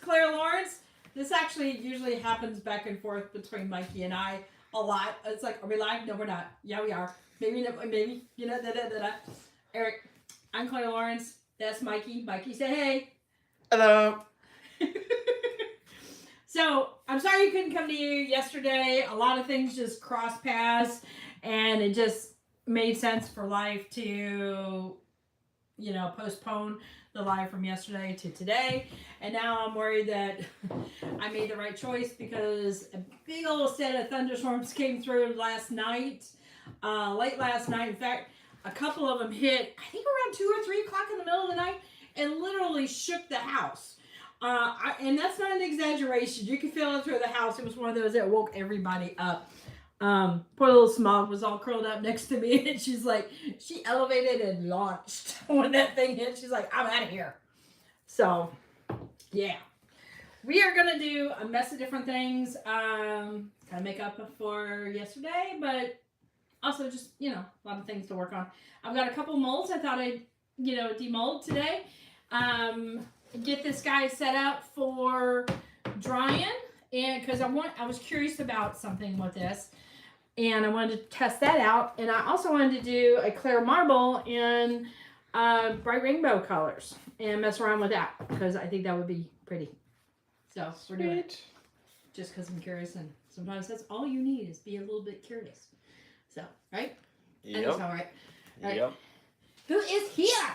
Clara Lawrence. This actually usually happens back and forth between Mikey and I a lot. It's like, are we live? No, we're not. Yeah, we are. Maybe, maybe. You know, Eric, I'm Clara Lawrence. That's Mikey. Mikey, say hey. Hello. So, I'm sorry you couldn't come to you yesterday. A lot of things just crossed paths, and it just made sense for life to, you know, postpone the live from yesterday to today. And now I'm worried that I made the right choice because a big old set of thunderstorms came through last night, late last night. In fact, a couple of them hit, I think around 2 or 3 o'clock in the middle of the night, and literally shook the house. And that's not an exaggeration. You could feel it through the house. It was one of those that woke everybody up. Poor little Smog was all curled up next to me, and she's like, she elevated and launched when that thing hit. She's like, I'm out of here. So, yeah. We are going to do a mess of different things. Kind of make up for yesterday, but also just, you know, a lot of things to work on. I've got a couple molds I thought I'd, you know, demold today. Get this guy set up for drying, and because I was curious about something with this, and I wanted to test that out. And I also wanted to do a Claramarble in bright rainbow colors and mess around with that because I think that would be pretty. So we're doing it just because I'm curious, and sometimes that's all you need is be a little bit curious. So, right? Yep. I think so, right? All right. Yep. Who is here?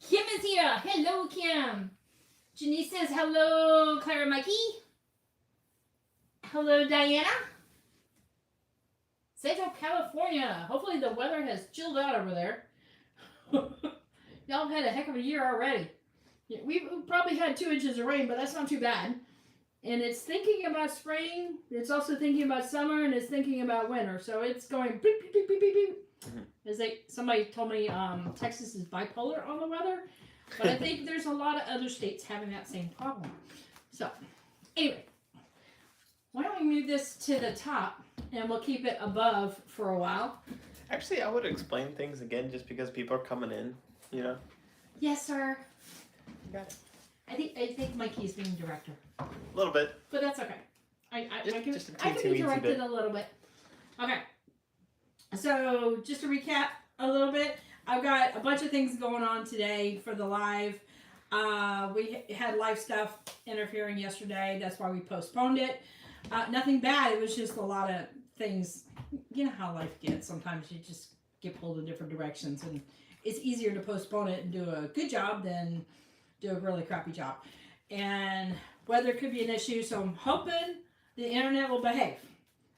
Kim is here. Hello, Kim. Janice says hello, Clara Mikey. Hello, Diana. Central California. Hopefully the weather has chilled out over there. Y'all had a heck of a year already. We've probably had 2 inches of rain, but that's not too bad. And it's thinking about spring. It's also thinking about summer, and it's thinking about winter. So it's going beep, beep, beep, beep, beep, beep. As somebody told me Texas is bipolar on the weather, but I think there's a lot of other states having that same problem. So, anyway, why don't we move this to the top, and we'll keep it above for a while. Actually, I would explain things again just because people are coming in, you know? Yes, sir. You got it. I think Mikey's being director. A little bit. But that's okay. I can teensy be directed a little bit. Okay. So, just to recap a little bit, I've got a bunch of things going on today for the live. We had live stuff interfering yesterday. That's why we postponed it. Nothing bad. It was just a lot of things. You know how life gets. Sometimes you just get pulled in different directions, and it's easier to postpone it and do a good job than do a really crappy job. And weather could be an issue, so I'm hoping the internet will behave.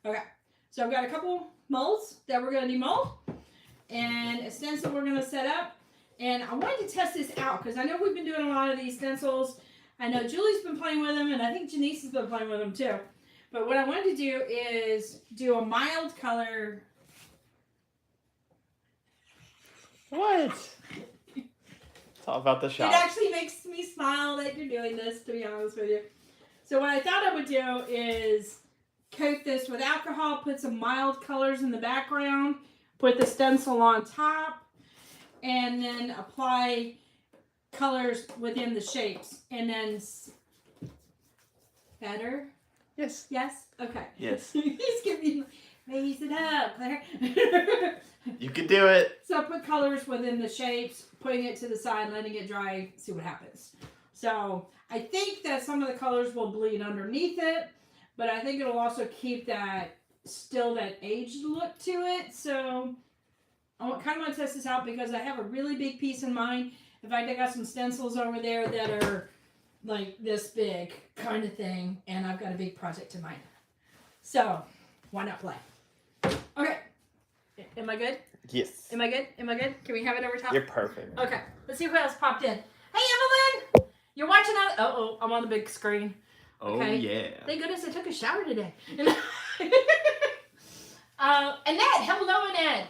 Okay. So I've got a couple molds that we're going to demold, and a stencil we're going to set up. And I wanted to test this out because I know we've been doing a lot of these stencils. I know Julie's been playing with them, and I think Janice has been playing with them too. But what I wanted to do is do a mild color. What? It's all about the shop. It actually makes me smile that you're doing this, to be honest with you. So what I thought I would do is coat this with alcohol, put some mild colors in the background, put the stencil on top, and then apply colors within the shapes. And then better? Yes. Yes? Okay. Yes. He's giving me, raise it up, Claire. You can do it. So put colors within the shapes, putting it to the side, letting it dry, see what happens. So I think that some of the colors will bleed underneath it, but I think it'll also keep that, still that aged look to it. So I kind of want to test this out because I have a really big piece in mind. In fact, I got some stencils over there that are like this big kind of thing, and I've got a big project in mind. So why not play? Okay. Am I good? Yes. Am I good? Am I good? Can we have it over top? You're perfect. Okay. Let's see who else popped in. Hey, Evelyn! You're watching on... Uh-oh, I'm on the big screen. Oh, Okay. yeah. Thank goodness I took a shower today. Annette! Hello, Annette!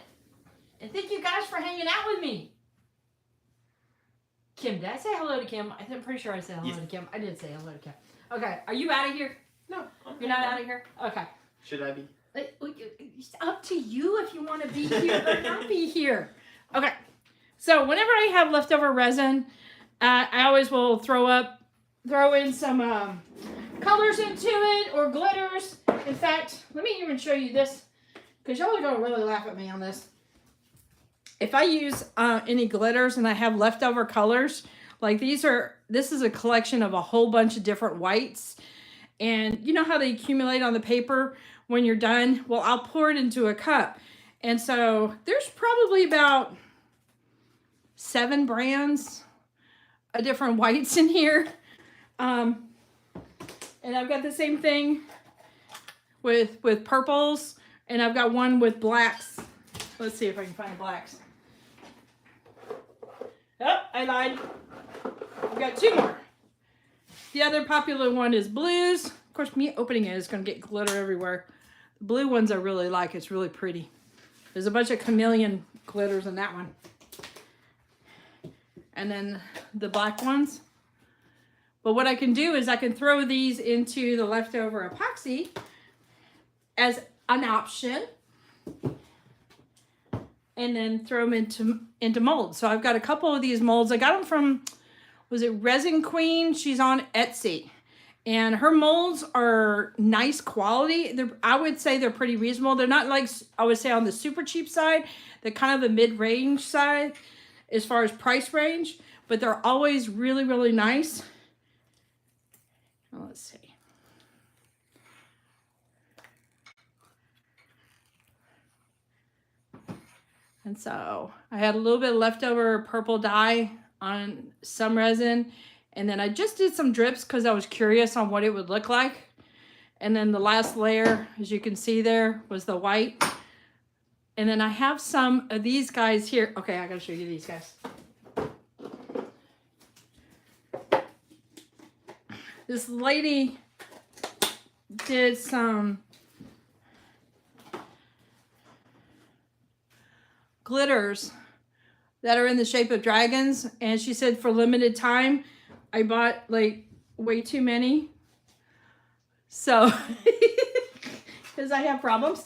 And thank you guys for hanging out with me. Kim, did I say hello to Kim? I'm pretty sure I said hello to Kim. I did say hello to Kim. Okay. Are you out of here? No. You're not out of here? Okay. Should I be? It's up to you if you want to be here or not be here. Okay. So whenever I have leftover resin, I always will throw up throw in some colors into it or glitters. In fact, let me even show you this because y'all are going to really laugh at me on this. If I use any glitters and I have leftover colors, like this is a collection of a whole bunch of different whites. And you know how they accumulate on the paper when you're done? Well, I'll pour it into a cup. And so there's probably about 7 brands of different whites in here. And I've got the same thing with purples, and I've got one with blacks. Let's see if I can find blacks. Oh, I lied. I've got 2 more. The other popular one is blues. Of course, me opening it is going to get glitter everywhere. The blue ones I really like. It's really pretty. There's a bunch of chameleon glitters in that one. And then the black ones. But what I can do is I can throw these into the leftover epoxy as an option. And then throw them into molds. So I've got a couple of these molds. I got them from, was it Resin Queen? She's on Etsy. And her molds are nice quality. I would say they're pretty reasonable. They're not like, I would say on the super cheap side. They're kind of the mid-range side as far as price range. But they're always really, really nice. Let's see. And so I had a little bit of leftover purple dye on some resin. And then I just did some drips because I was curious on what it would look like. And then the last layer, as you can see there, was the white. And then I have some of these guys here. Okay, I gotta show you these guys. This lady did some glitters that are in the shape of dragons, and she said for limited time I bought like way too many, so because I have problems.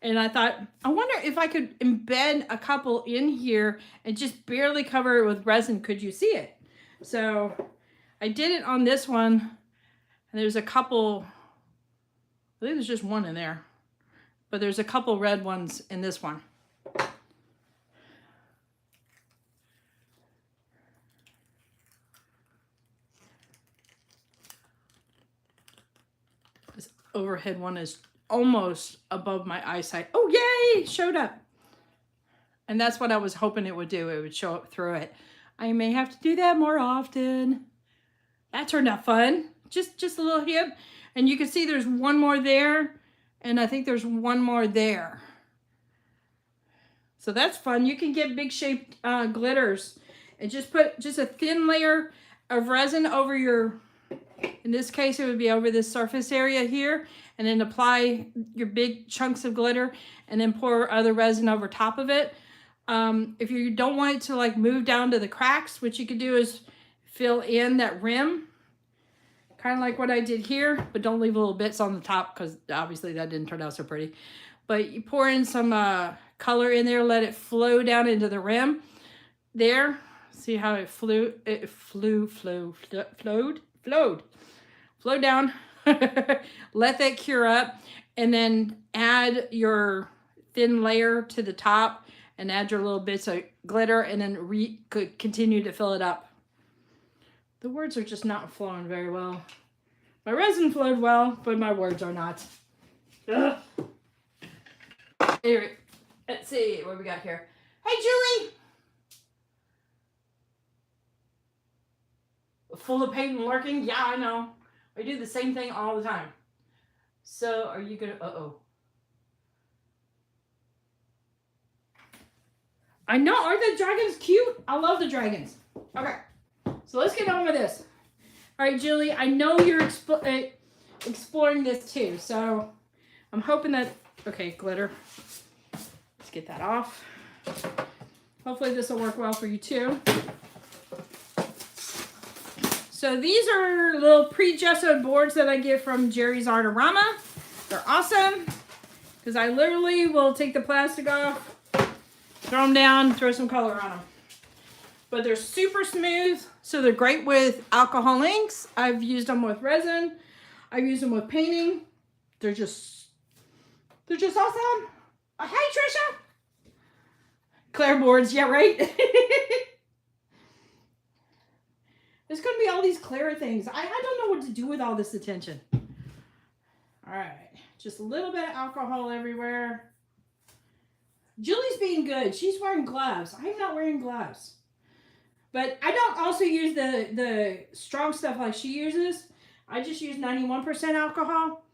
And I thought, I wonder if I could embed a couple in here and just barely cover it with resin. Could you see it? So I did it on this one, and there's a couple, I think there's just one in there, but there's a couple red ones in this one. This overhead one is almost above my eyesight. Oh, yay! Showed up. And that's what I was hoping it would do. It would show up through it. I may have to do that more often. That turned out fun. Just a little hint. And you can see there's one more there. And I think there's one more there. So that's fun. You can get big shaped glitters. And just put a thin layer of resin over your, in this case it would be over this surface area here. And then apply your big chunks of glitter. And then pour other resin over top of it. If you don't want it to like move down to the cracks, what you could do is fill in that rim. Kind of like what I did here, but don't leave little bits on the top because obviously that didn't turn out so pretty. But you pour in some color in there, let it flow down into the rim. There, see how it flowed down. Let that cure up, and then add your thin layer to the top, and add your little bits of glitter, and then continue to fill it up. The words are just not flowing very well. My resin flowed well, but my words are not. Ugh. Anyway, let's see what we got here. Hey, Julie! Full of paint and lurking? Yeah, I know. I do the same thing all the time. So, are you gonna... Uh-oh. I know, aren't the dragons cute? I love the dragons. Okay. So let's get on with this. All right, Julie, I know you're exploring this too, so I'm hoping that, okay, glitter. Let's get that off. Hopefully this will work well for you too. So these are little pre-gessoed boards that I get from Jerry's Artarama. They're awesome because I literally will take the plastic off, throw them down, throw some color on them. but they're super smooth. So they're great with alcohol inks. I've used them with resin. I've used them with painting. They're just awesome. Hey, Trisha. Claire boards, yeah, right? There's going to be all these Clara things. I don't know what to do with all this attention. All right. Just a little bit of alcohol everywhere. Julie's being good. She's wearing gloves. I'm not wearing gloves. But I don't also use the strong stuff like she uses. I just use 91% alcohol.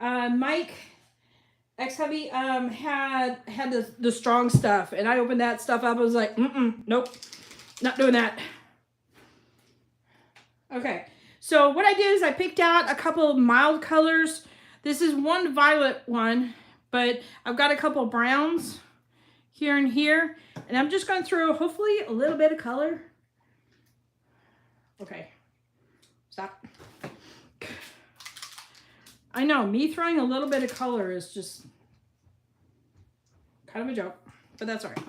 Mike, ex-hubby, had the strong stuff. And I opened that stuff up. I was like, nope, not doing that. Okay, so what I did is I picked out a couple of mild colors. This is one violet one, but I've got a couple browns here and here. And I'm just going to throw, hopefully, a little bit of color. Okay, stop. I know, me throwing a little bit of color is just kind of a joke, but that's all right.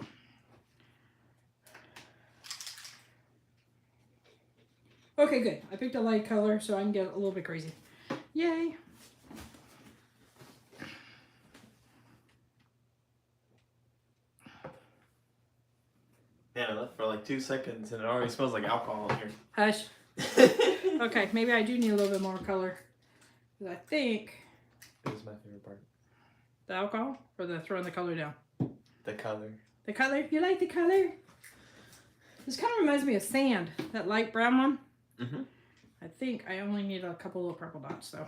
Okay, good. I picked a light color so I can get a little bit crazy. Yay. Yeah, I left for like 2 seconds and it already smells like alcohol in here. Hush. Okay, maybe I do need a little bit more color. I think... This is my favorite part. The alcohol? Or the throwing the color down? The color. The color? You like the color? This kind of reminds me of sand. That light brown one. Mm-hmm. I think I only need a couple little purple dots though.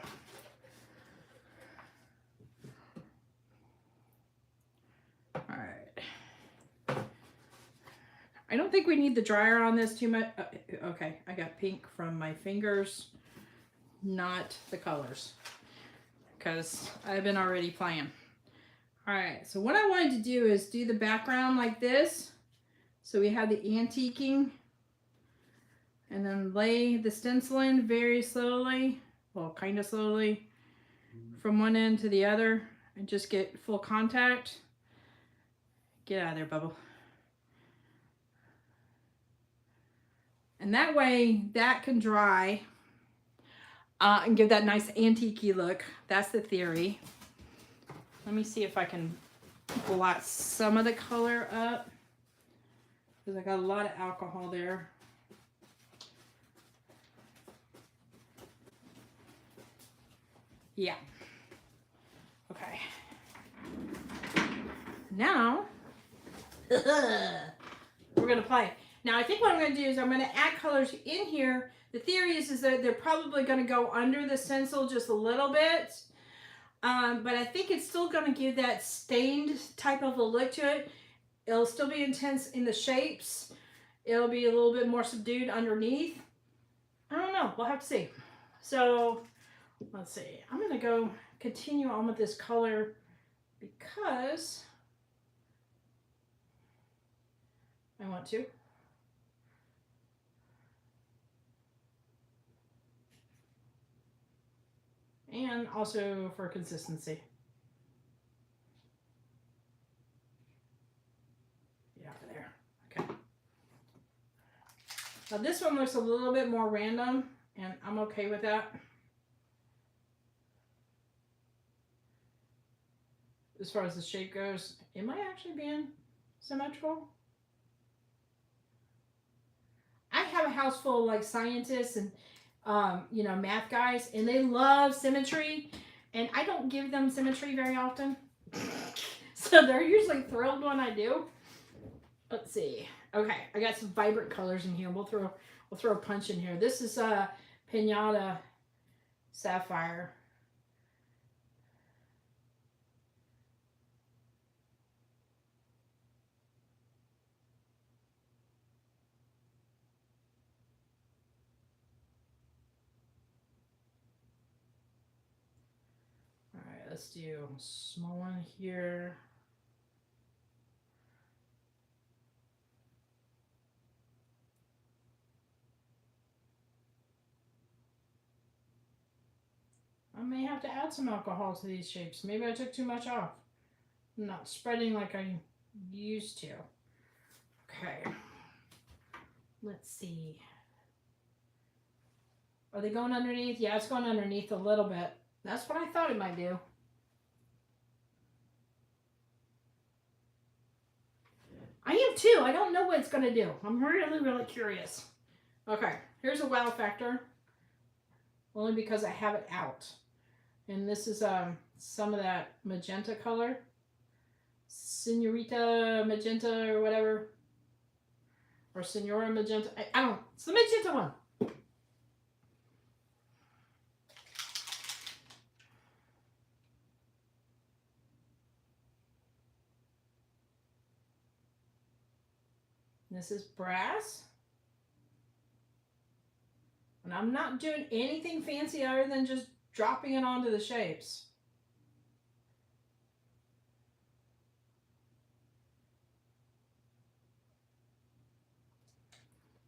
Alright. I don't think we need the dryer on this too much. Okay, I got pink from my fingers, not the colors, because I've been already playing. Alright, so what I wanted to do is do the background like this. So we have the antiquing. And then lay the stencil in very slowly, well, kind of slowly, from one end to the other, and just get full contact. Get out of there, bubble. And that way, that can dry and give that nice antique-y look. That's the theory. Let me see if I can blot some of the color up, because I got a lot of alcohol there. Yeah. Okay. Now, we're going to play. Now, I think what I'm going to do is I'm going to add colors in here. The theory is that they're probably going to go under the stencil just a little bit. But I think it's still going to give that stained type of a look to it. It'll still be intense in the shapes. It'll be a little bit more subdued underneath. I don't know. We'll have to see. So... let's see. I'm going to go continue on with this color because I want to. And also for consistency. Yeah, there. Okay. Now this one looks a little bit more random, and I'm okay with that. As far as the shape goes, am I actually being symmetrical? I have a house full of like scientists and you know, math guys, and they love symmetry, and I don't give them symmetry very often. So they're usually thrilled when I do. Let's see. Okay, I got some vibrant colors in here. We'll throw a punch in here. This is Pinata Sapphire. Let's do a small one here. I may have to add some alcohol to these shapes. Maybe I took too much off. I'm not spreading like I used to. Okay. let's see. Are they going underneath? Yeah, it's going underneath a little bit. That's what I thought it might do. I am too. I don't know what it's going to do. I'm really, really curious. Okay, here's a wow factor. Only because I have it out. And this is some of that magenta color. Senorita Magenta or whatever. Or Senora Magenta. I don't know. It's the magenta one. This is brass. And I'm not doing anything fancy other than just dropping it onto the shapes.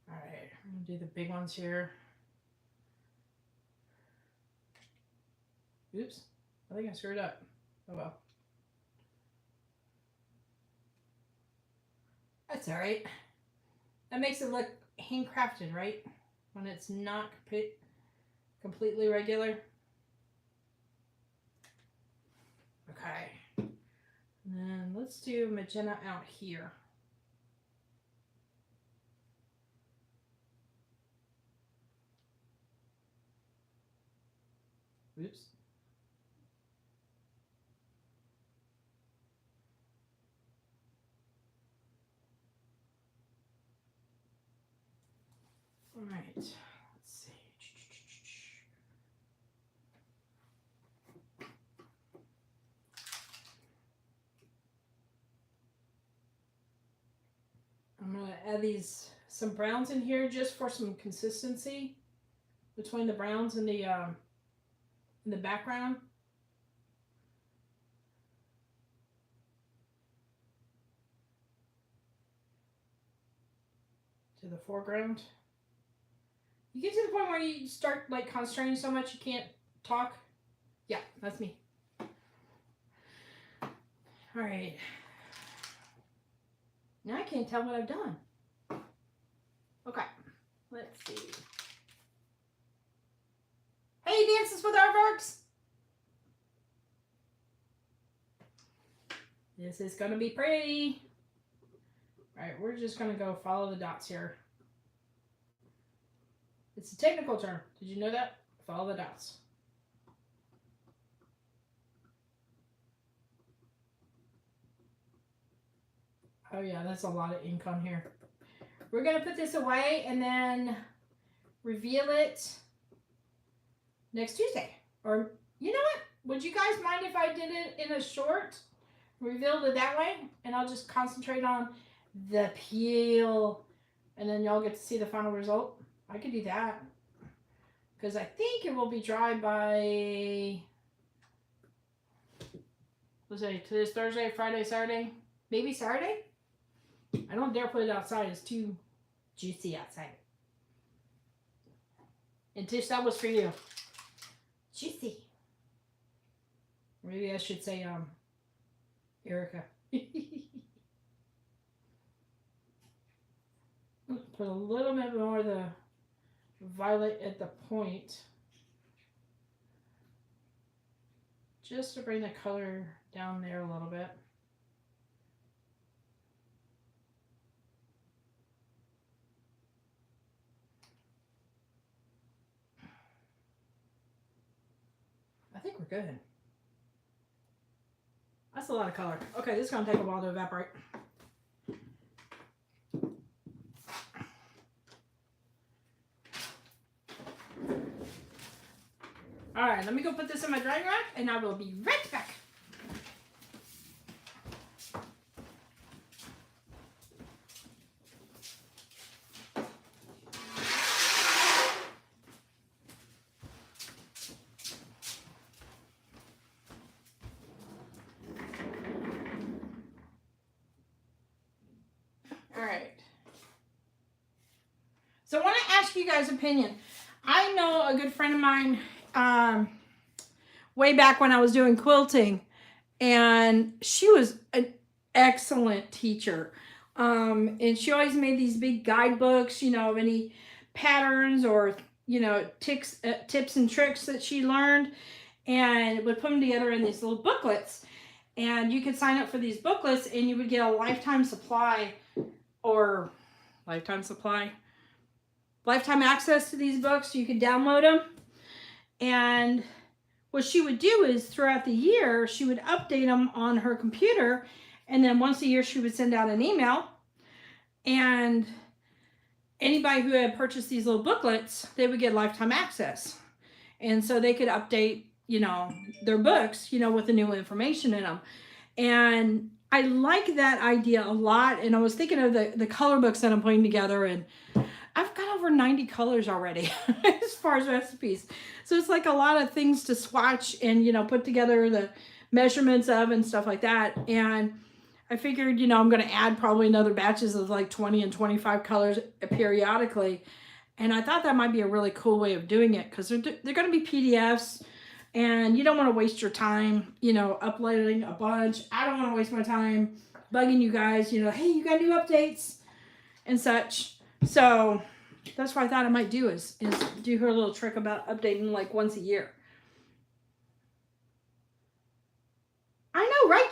All right, I'm gonna do the big ones here. Oops, I think I screwed up. Oh well. That's all right. That makes it look handcrafted, right? When it's not completely regular. Okay. And then let's do magenta out here. Oops. All right, let's see. I'm gonna add some browns in here just for some consistency between the browns and the background. To the foreground. You get to the point where you start like concentrating so much you can't talk. Yeah, that's me. All right. Now I can't tell what I've done. Okay, let's see. Hey, Dances with Artworks! This is gonna be pretty. All right, we're just gonna go follow the dots here. It's a technical term. Did you know that? Follow the dots. Oh yeah, that's a lot of ink on here. We're gonna put this away and then reveal it next Tuesday. Or you know what? Would you guys mind if I did it in a short? Revealed it that way, and I'll just concentrate on the peel, and then y'all get to see the final result. I could do that because I think it will be dry by, let's say today's Thursday, Friday, Saturday, maybe Saturday. I don't dare put it outside. It's too juicy outside. And Tish, that was for you. Juicy. Maybe I should say Erica. Put a little bit more of the violet at the point, just to bring the color down there a little bit. I think we're good. That's a lot of color. Okay, this is going to take a while to evaporate. All right, let me go put this in my drying rack and I will be right back. All right. So I want to ask you guys' opinion. I know a good friend of mine way back when I was doing quilting, and she was an excellent teacher. And she always made these big guidebooks, you know, of any patterns or, you know, tips and tricks that she learned, and would put them together in these little booklets. And you could sign up for these booklets and you would get a lifetime supply, or lifetime access to these books. You could download them. And what she would do is throughout the year, she would update them on her computer. And then once a year, she would send out an email. And anybody who had purchased these little booklets, they would get lifetime access. And so they could update, you know, their books, you know, with the new information in them. And I like that idea a lot. And I was thinking of the color books that I'm putting together, and I've got over 90 colors already as far as recipes. So it's like a lot of things to swatch and, you know, put together the measurements of and stuff like that. And I figured, you know, I'm going to add probably another batches of like 20 and 25 colors periodically. And I thought that might be a really cool way of doing it, because they're going to be PDFs, and you don't want to waste your time, you know, uploading a bunch. I don't want to waste my time bugging you guys, you know, hey, you got new updates and such. So that's what I thought I might do is do her little trick about updating like once a year. I know, right,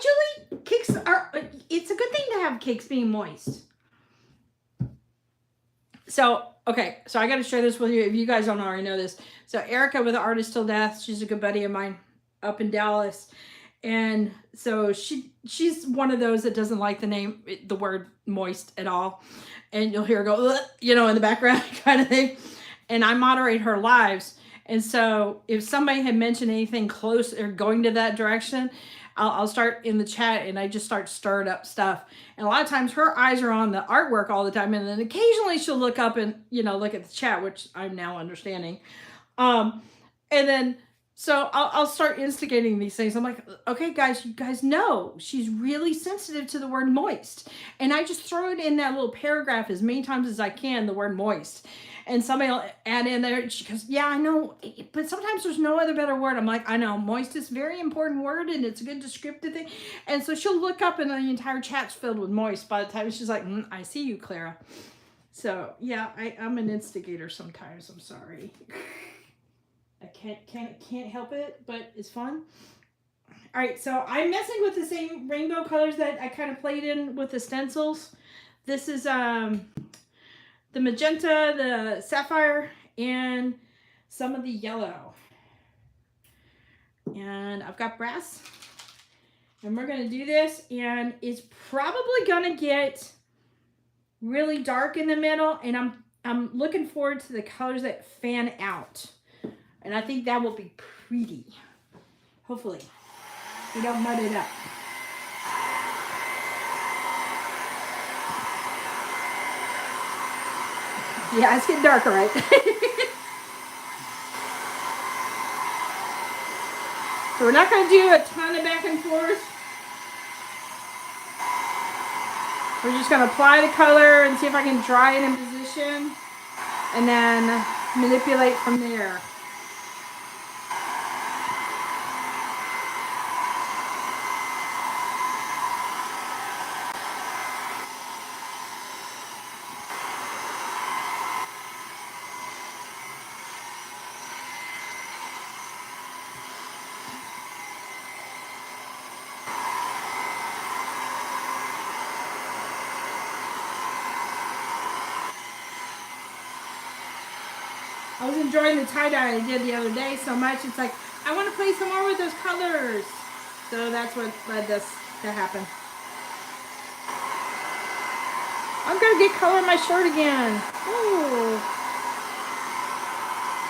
Julie? Cakes are, it's a good thing to have cakes being moist. So, okay, so I got to share this with you if you guys don't already know this. So Erica with Artist Till Death, she's a good buddy of mine up in Dallas. And so she's one of those that doesn't like the word moist at all. And you'll hear her go, ugh, you know, in the background kind of thing. And I moderate her lives. And so if somebody had mentioned anything close or going to that direction, I'll start in the chat and I just start stirring up stuff. And a lot of times her eyes are on the artwork all the time. And then occasionally she'll look up and, you know, look at the chat, which I'm now understanding. And then, so I'll start instigating these things. I'm like, okay, guys, you guys know she's really sensitive to the word moist. And I just throw it in that little paragraph as many times as I can, the word moist. And somebody will add in there, she goes, yeah, I know, but sometimes there's no other better word. I'm like, I know, moist is a very important word and it's a good descriptive thing. And so she'll look up and the entire chat's filled with moist by the time she's like, I see you, Clara. So yeah, I'm an instigator sometimes. I'm sorry. I can't help it, but it's fun. All right, so I'm messing with the same rainbow colors that I kind of played in with the stencils. This is the magenta, the sapphire, and some of the yellow. And I've got brass. And we're going to do this, and it's probably going to get really dark in the middle, and I'm looking forward to the colors that fan out. And I think that will be pretty. Hopefully. We don't mud it up. Yeah, it's getting darker, right? So we're not going to do a ton of back and forth. We're just going to apply the color and see if I can dry it in position. And then manipulate from there. I was enjoying the tie-dye I did the other day so much. It's like, I want to play some more with those colors. So that's what led this to happen. I'm going to get color in my shirt again. Ooh.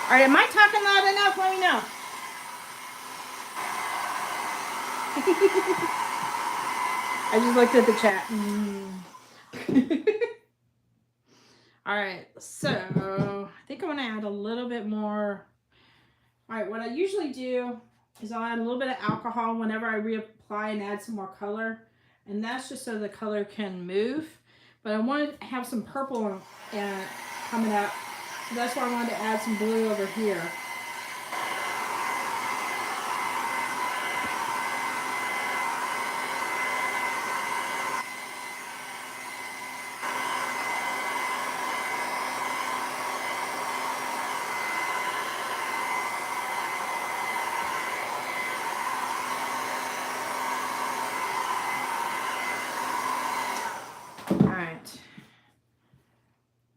All right, am I talking loud enough? Let me know. I just looked at the chat. All right, so I think I want to add a little bit more. All right, what I usually do is I'll add a little bit of alcohol whenever I reapply and add some more color. And that's just so the color can move. But I wanted to have some purple coming up. So that's why I wanted to add some blue over here.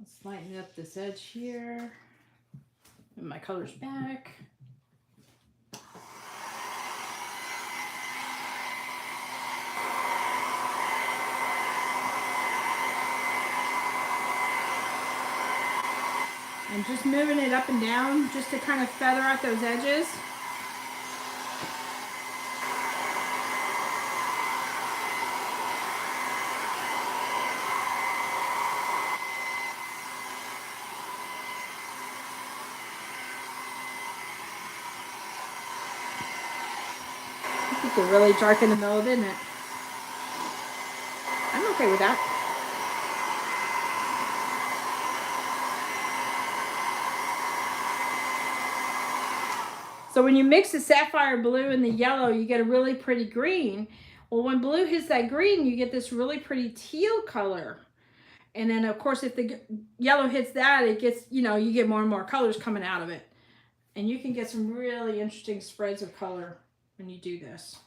Let's lighten up this edge here. And my color's back. I'm just moving it up and down just to kind of feather out those edges. I think they're really dark in the middle, isn't it? I'm okay with that. So when you mix the sapphire blue and the yellow, you get a really pretty green. Well, when blue hits that green, you get this really pretty teal color. And then, of course, if the yellow hits that, it gets, you know, you get more and more colors coming out of it. And you can get some really interesting spreads of color when you do this.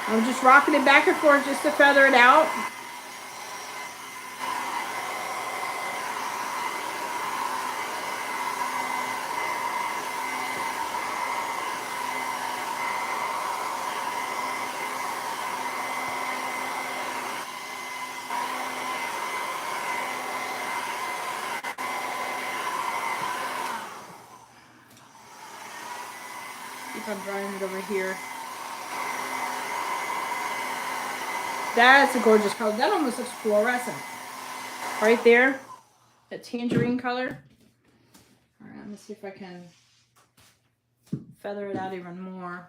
I'm just rocking it back and forth just to feather it out. I'm drying it over here. That's a gorgeous color. That almost looks fluorescent. Right there, that tangerine color. All right, let me see if I can feather it out even more.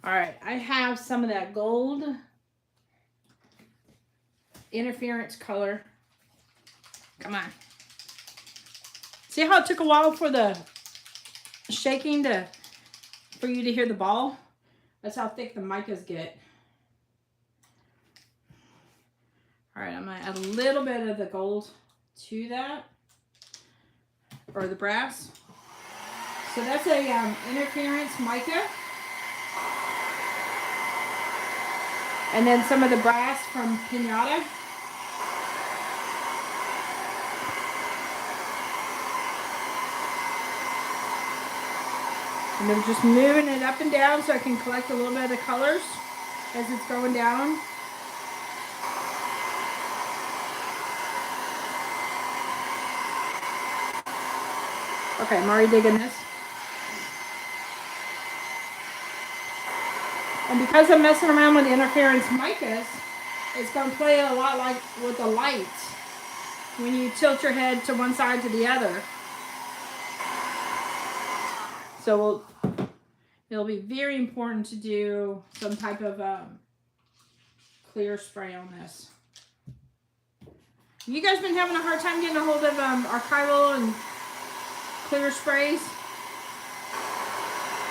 All right, I have some of that gold interference color. Come on. See how it took a while for the shaking for you to hear the ball? That's how thick the micas get. All right, I'm gonna add a little bit of the gold to that, or the brass. So that's a interference mica. And then some of the brass from Pinata. And I'm just moving it up and down so I can collect a little bit of the colors as it's going down. Okay, I'm already digging this. And because I'm messing around with the interference micas, it's going to play a lot like with the lights when you tilt your head to one side to the other. So it'll be very important to do some type of clear spray on this. You guys been having a hard time getting a hold of archival and clear sprays?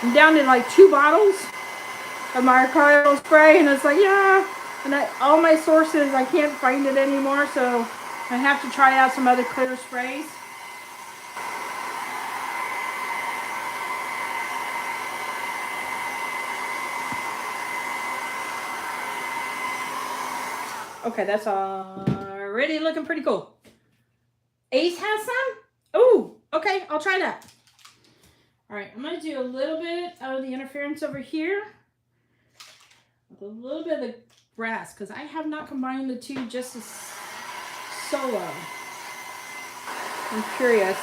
I'm down to like 2 bottles of my archival spray, and it's like, yeah, and all my sources, I can't find it anymore, so I have to try out some other clear sprays. Okay, that's already looking pretty cool. Ace has some? Oh, okay, I'll try that. All right, I'm gonna do a little bit of the interference over here. With a little bit of the brass, because I have not combined the two just as solo. I'm curious.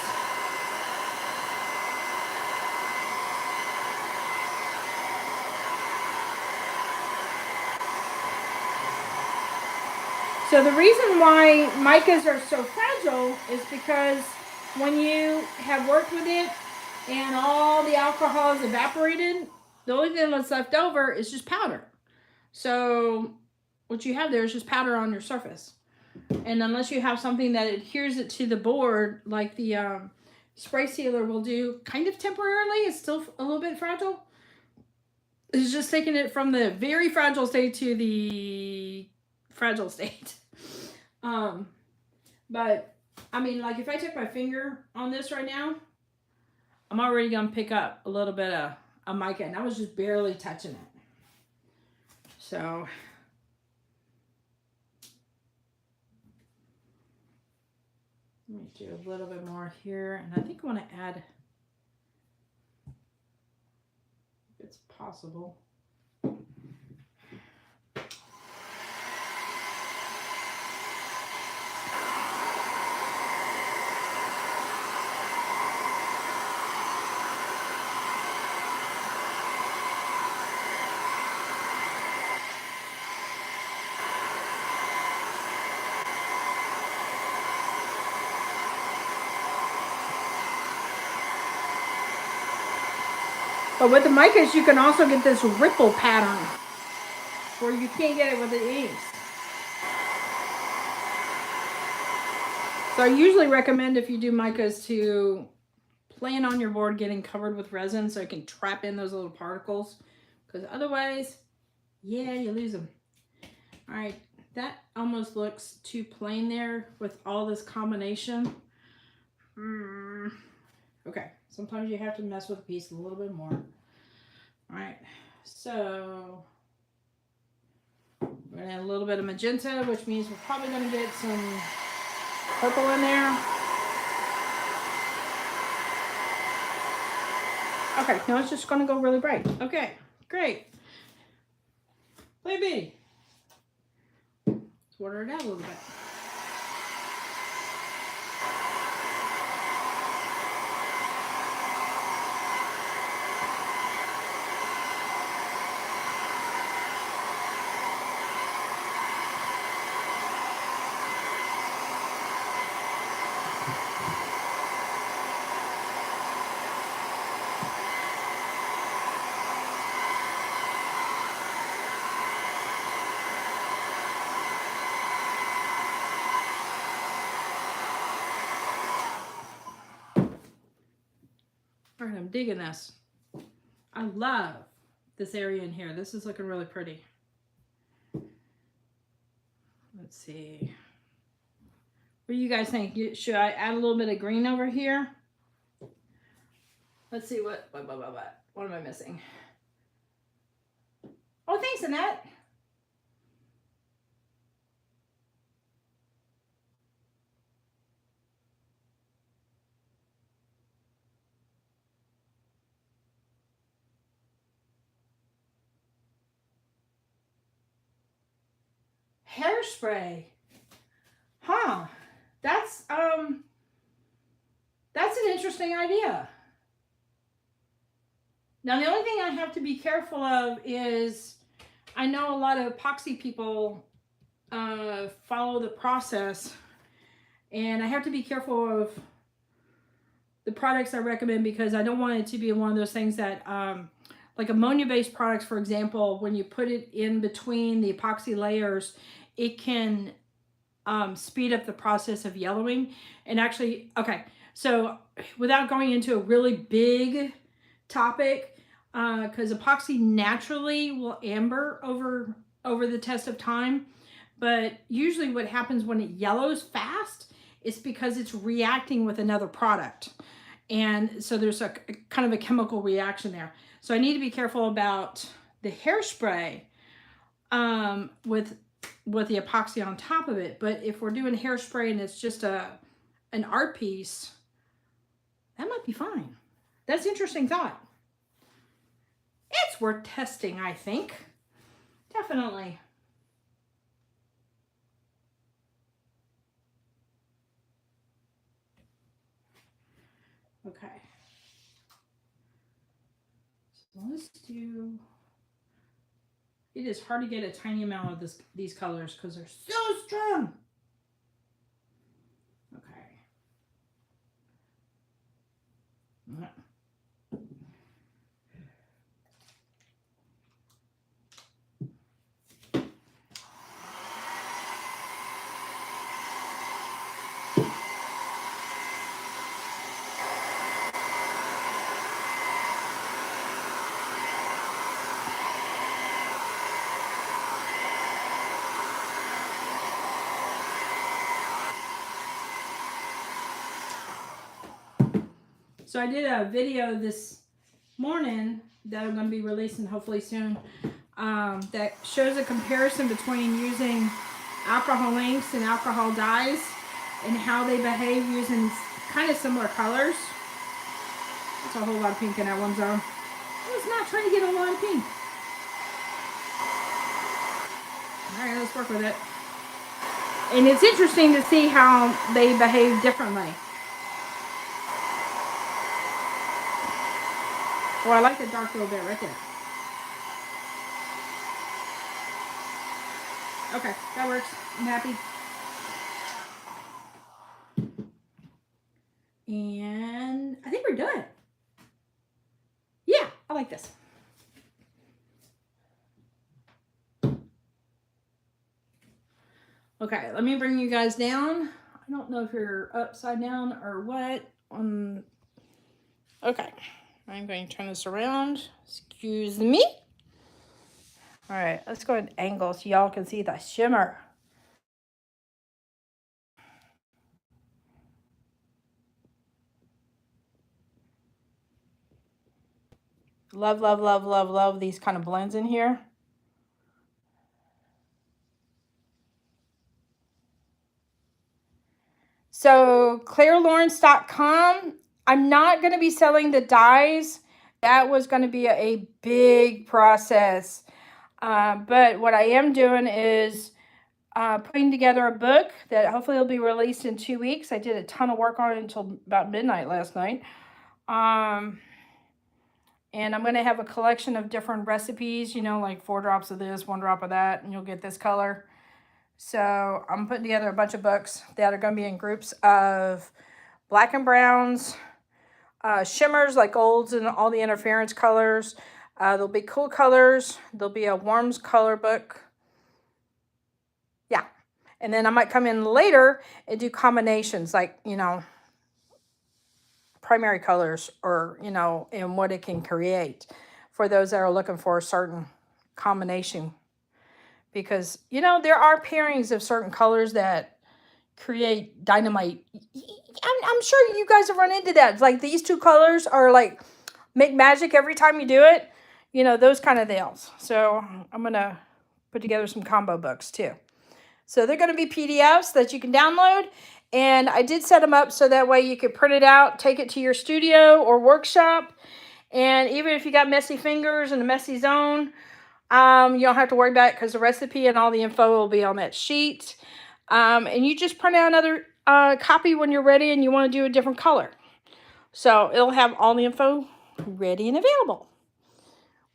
So the reason why micas are so fragile is because when you have worked with it and all the alcohol is evaporated, the only thing that's left over is just powder. So what you have there is just powder on your surface. And unless you have something that adheres it to the board, like the spray sealer will do kind of temporarily, it's still a little bit fragile. It's just taking it from the very fragile state to the fragile state. But I mean, like if I took my finger on this right now, I'm already gonna pick up a little bit of mica, and I was just barely touching it. So let me do a little bit more here, and I think I want to add, if it's possible. But with the micas, you can also get this ripple pattern where you can't get it with the inks. So I usually recommend, if you do micas, to plan on your board getting covered with resin so it can trap in those little particles, because otherwise, yeah, you lose them. All right, that almost looks too plain there with all this combination. Okay, sometimes you have to mess with a piece a little bit more. All right, so we're gonna add a little bit of magenta, which means we're probably gonna get some purple in there. Okay, now it's just gonna go really bright. Okay, great. Play B. Let's water it out a little bit. All right, I'm digging this. I love this area in here. This is looking really pretty. Let's see. What do you guys think? Should I add a little bit of green over here? Let's see what am I missing? Oh, thanks, Annette. Hairspray. Huh. That's an interesting idea. Now, the only thing I have to be careful of is, I know a lot of epoxy people follow the process, and I have to be careful of the products I recommend, because I don't want it to be one of those things that, like ammonia-based products, for example, when you put it in between the epoxy layers, it can speed up the process of yellowing. And actually, okay, so without going into a really big topic, because epoxy naturally will amber over the test of time, but usually what happens when it yellows fast is because it's reacting with another product. And so there's a kind of a chemical reaction there. So I need to be careful about the hairspray with the epoxy on top of it. But if we're doing hairspray and it's just an art piece, that might be fine. That's an interesting thought. It's worth testing, I think. Definitely. Okay. So let's do... It is hard to get a tiny amount of these colors because they're so strong. Okay. So I did a video this morning that I'm going to be releasing hopefully soon, that shows a comparison between using alcohol inks and alcohol dyes and how they behave using kind of similar colors. That's a whole lot of pink in that one zone. I was not trying to get a lot of pink. Alright, let's work with it. And it's interesting to see how they behave differently. Oh, I like the dark little bit right there. Okay, that works. I'm happy. And I think we're done. Yeah, I like this. Okay, let me bring you guys down. I don't know if you're upside down or what. Okay, I'm going to turn this around. Excuse me. All right, let's go at an angle so y'all can see the shimmer. Love, love, love, love, love these kind of blends in here. So ClaraLawrence.com, I'm not going to be selling the dyes. That was going to be a big process. But what I am doing is putting together a book that hopefully will be released in 2 weeks. I did a ton of work on it until about midnight last night. And I'm going to have a collection of different recipes, you know, like 4 drops of this, 1 drop of that, and you'll get this color. So I'm putting together a bunch of books that are going to be in groups of black and browns, shimmers like golds and all the interference colors. There'll be cool colors. There'll be a warms color book. Yeah. And then I might come in later and do combinations like, you know, primary colors or, you know, and what it can create for those that are looking for a certain combination. Because, you know, there are pairings of certain colors that create dynamite. I'm sure you guys have run into that. It's like these 2 colors are like make magic every time you do it. You know, those kind of deals. So I'm going to put together some combo books too. So they're going to be PDFs that you can download. And I did set them up so that way you could print it out, take it to your studio or workshop. And even if you got messy fingers and a messy zone, you don't have to worry about it because the recipe and all the info will be on that sheet. And you just print out another copy when you're ready and you want to do a different color. So it'll have all the info ready and available.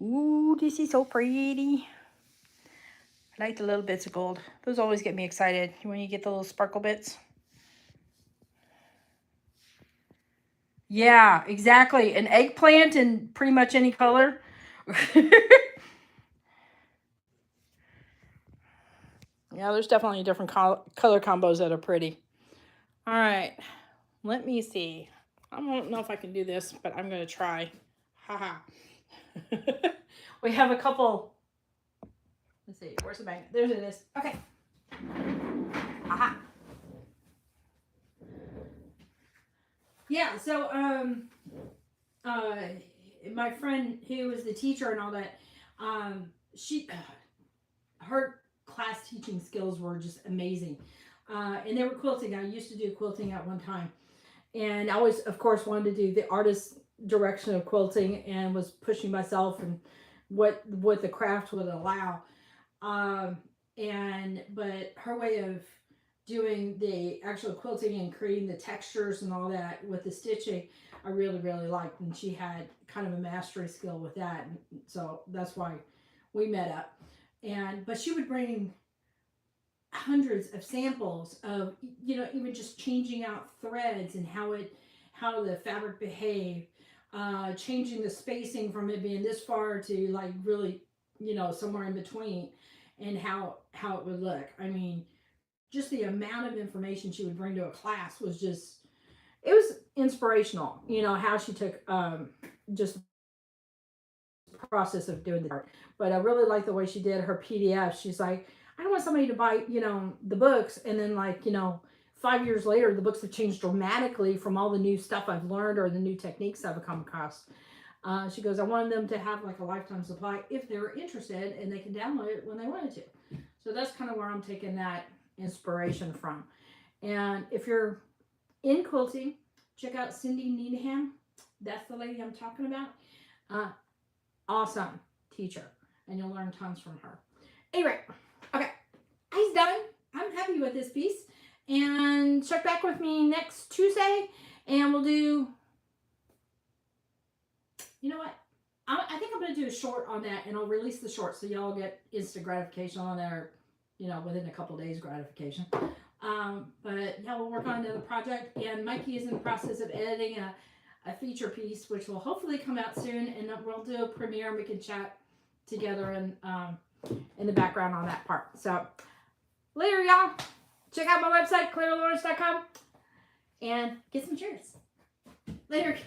Ooh, this is so pretty. I like the little bits of gold. Those always get me excited when you get the little sparkle bits. Yeah, exactly. An eggplant in pretty much any color. Yeah, there's definitely different color combos that are pretty. All right, let me see. I don't know if I can do this, but I'm going to try. Haha. We have a couple. Let's see. Where's the magnet? There it is. Okay. Aha. Yeah, so my friend who was the teacher and all that, her class teaching skills were just amazing. And they were quilting. I used to do quilting at one time. And I always, of course, wanted to do the artist direction of quilting and was pushing myself and what the craft would allow. But her way of doing the actual quilting and creating the textures and all that with the stitching, I really, really liked. And she had kind of a mastery skill with that. And so that's why we met up. But she would bring hundreds of samples of, you know, even just changing out threads and how the fabric behaved, changing the spacing from it being this far to like really, you know, somewhere in between, and how it would look. I mean, just the amount of information she would bring to a class was just, it was inspirational, you know, how she took just the process of doing the art. But I really like the way she did her PDF. She's like, I don't want somebody to buy, you know, the books and then like, you know, 5 years later, the books have changed dramatically from all the new stuff I've learned or the new techniques I've come across. She goes, I wanted them to have like a lifetime supply if they were interested, and they can download it when they wanted to. So that's kind of where I'm taking that inspiration from. And if you're in quilting, check out Cindy Needham. That's the lady I'm talking about. Awesome teacher, and you'll learn tons from her. Anyway, okay, he's done. I'm happy with this piece. And check back with me next Tuesday, and we'll do, you know what? I think I'm going to do a short on that, and I'll release the short so y'all get instant gratification on there, you know, within a couple days gratification. But yeah, we'll work on another project, and Mikey is in the process of editing a feature piece, which will hopefully come out soon, and we'll do a premiere, and we can chat together and in the background on that part. So later, y'all. Check out my website, ClaraLawrence.com, and get some cheers. Later.